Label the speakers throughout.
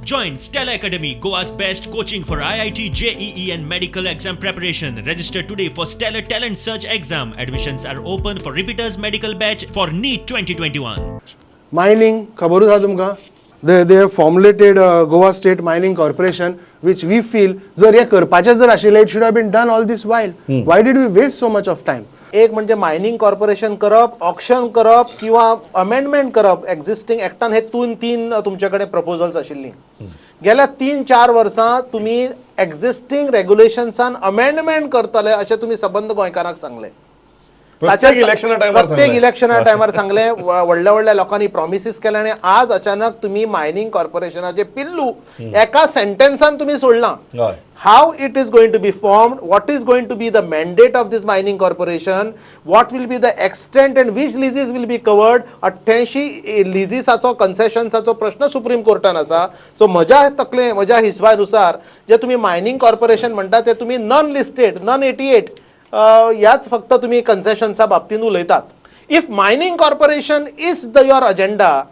Speaker 1: Join Stella Academy, Goa's best coaching for IIT, JEE and medical exam preparation. Register today for Stellar Talent Search exam. Admissions are open for repeaters medical batch for NEET 2021.
Speaker 2: Mining, खबर आसा तुमकां? They have formulated Goa State Mining Corporation, which we feel जर हे करपाचें जर आशिल्लें, it should have been done all this while. Why did we waste so much of time?
Speaker 3: एक म्हणजे मायनिंग कॉर्पोरेशन करप, ऑक्शन करप किंवा अमेंडमेंट करप एक्झिस्टिंग एक्टान हे तीन तुमच्याकडे प्रपोजल्स आशिल्ली. गेल्या 3-4 वर्सां तुम्ही एक्झिस्टिंग रेग्युलेशन्सान अमेंडमेंट करतले अशें तुम्ही सबंद गोंयकारांक सांगले.
Speaker 4: प्रत्येक इलेक्शना टायमार
Speaker 3: सांगले व्हडल्या लोकांनी प्रॉमिसीस केले आणि आज अचानक तुम्ही मायनिंग कॉर्पोरेशनाचे पिल्लू एका सेंटेन्सान तुम्ही सोडला. How it is going to be formed, what is going to be the mandate of this mining corporation, what will be the extent and which leases will be covered. 88 leasesaचो कन्सेशन्साचो प्रश्न सुप्रीम कोर्टान आसा. So म्हज्या हिशोबानुसार जे तुम्ही mining corporation म्हणटा ते तुम्ही non listed non 88 याच फक्त तुम्ही कन्सेशन्सा बाबतीन उलयतात. If mining corporation is your agenda,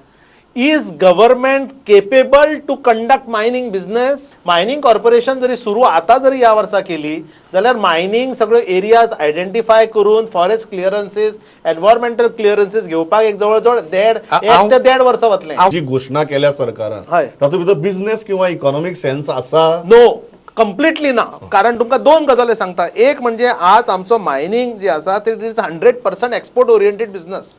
Speaker 3: is government capable to conduct mining business? Mining corporation जरी सुरू आता जरी या वर्सा केली जाल्यार मायनिंग सगळे एरियाज आयडेंटिफाय करून फॉरेस्ट क्लिअरन्सेस एन्व्हायरमेंटल क्लिअरन्सेस घेवपाक एक जवळ 1.5 वर्सां वतले.
Speaker 4: जी घोषणा केल्या सरकारान तातूंत भितर बिझनेस किंवा इकॉनॉमिक सेन्स आसा?
Speaker 3: नो, कंप्लिटली ना. कारण तुमकां 2 गजाली सांगता. एक म्हणजे आज आमचो मायनिंग जे आसा ते इज 100% एक्सपोर्ट ओरिएंटेड बिझनेस.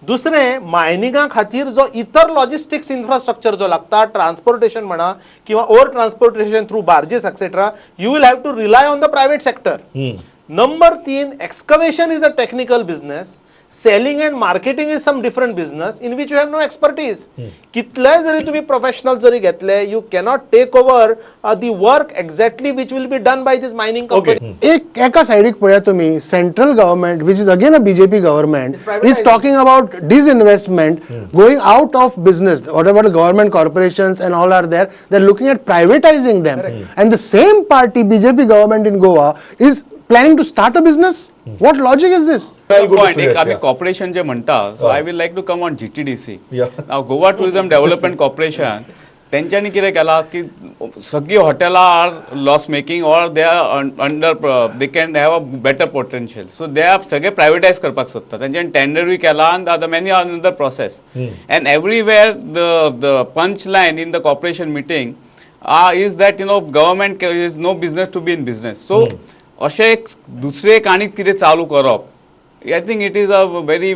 Speaker 3: दुसरें, मायनिंगा खातीर जो इतर लॉजिस्टिक्स इन्फ्रास्ट्रक्चर जो लागता, ट्रान्सपोर्टेशन म्हणा किंवा or transportation through barges etcetera, you will have to rely on the private sector. Number 3, excavation is a technical business. Selling and marketing is some different business in which you have no expertise. कितलेय जरी तुम्ही professional जरी घेतले, you cannot take over the work exactly which will be done by this mining company.
Speaker 2: एका सायडीक पळया तुम्ही, central government which is again a BJP government is talking about disinvestment, going out of business. Whatever government corporations and all are there, they are looking at privatising them. And the same party, BJP government in Goa, is planning to start a business. What logic is this?
Speaker 5: Point एक आम्ही corporation जे म्हणता, so I will like to come on GTDC. Now Goa Tourism Development Corporation त्यांच्यानी कितें केला की सगळी हॉटेलां are loss making or they are under they can have a better potential. So they are सगळे प्रायवेटायज करपाक सोदता. त्यांच्यानी टेंडरूय केला आनी many are in the process. And everywhere the punch line in the corporation meeting is that government is no business to be in business. So अशें एक दुसरे काणीत कितें चालू करप, I think it is a very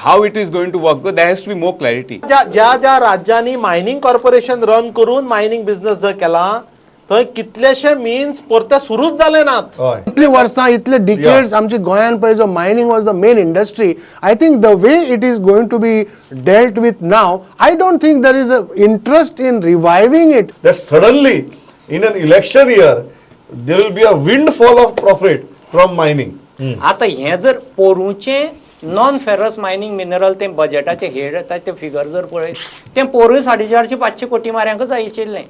Speaker 5: how it is going to work, because there has to be more clarity.
Speaker 3: ज्या राज्यांनी mining corporation run करून mining business जर केला थंय कितलेशे मीन्स परते सुरूच जाले नात.
Speaker 2: इतली वर्सां, इतले डिकेड्स आमच्या गोंयान पळय जो mining was the main industry. I think the way it is going to be dealt with now, I don't think there is a interest in reviving it.
Speaker 4: That suddenly in an election year there will be a windfall of profit from mining.
Speaker 6: आता हे जर पोरूचे non ferrous mining mineral ते बजेटाचे head येतात ते figure जर पळयत, ते पोरूय 450-500 कोटी माऱ्यांक जाय आशिल्लें.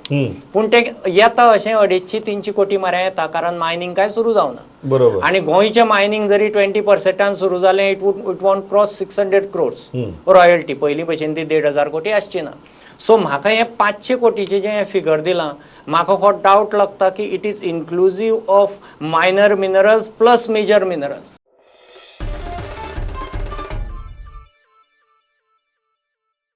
Speaker 6: पूण ते येता अशें 250-300 कोटी माऱ्या येता, कारण मायनिंग काय सुरू जावना.
Speaker 4: बरोबर.
Speaker 6: आणि गोंयचें मायनिंग जरी 20% सुरू जालें, it won't cross 600 crores royalty. पयलीं भशेन ती 1,500 कोटी आसची ना. सो म्हाका हे 500 कोटीचे जे फिगर दिलां, म्हाका हो डावट लागता की it is inclusive of minor minerals plus major minerals.